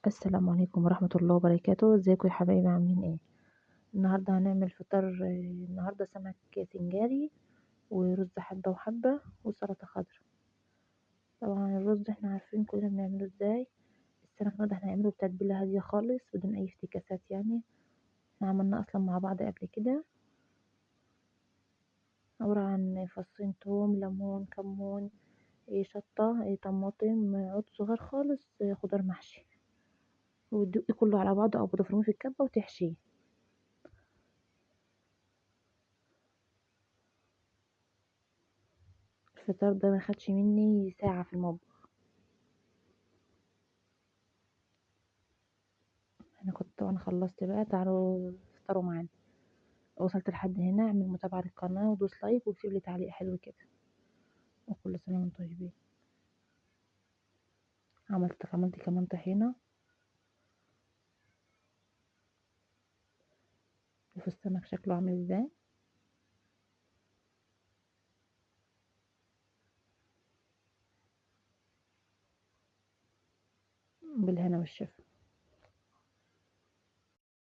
السلام عليكم ورحمة الله وبركاته، ازيكم يا حبايبي عاملين ايه؟ النهارده هنعمل فطار النهارده سمك سنجاري ورز حبة وحبة وسلطة خضراء. طبعا الرز احنا عارفين كلنا بنعمله ازاي. السمك النهارده احنا هنعمله بتتبيلة هادية خالص بدون اي افتكاسات يعني. احنا عملنا اصلا مع بعض قبل كده. عبارة عن فصين توم ليمون كمون شطة طماطم عود صغير خالص خضار محشي، وتدقي كله على بعضه او بتفرميه في الكبة وتحشيه. الفطار ده ما خدش مني ساعة في المطبخ. انا خلصت بقى، تعالوا افطروا معانا. وصلت لحد هنا، اعمل متابعة للقناة ودوس لايك واكتب لي تعليق حلو كده. وكل سنة وانتم طيبين. عملت كمان طحينة. شوفوا السمك شكله عامل ازاي. بالهنا والشفا.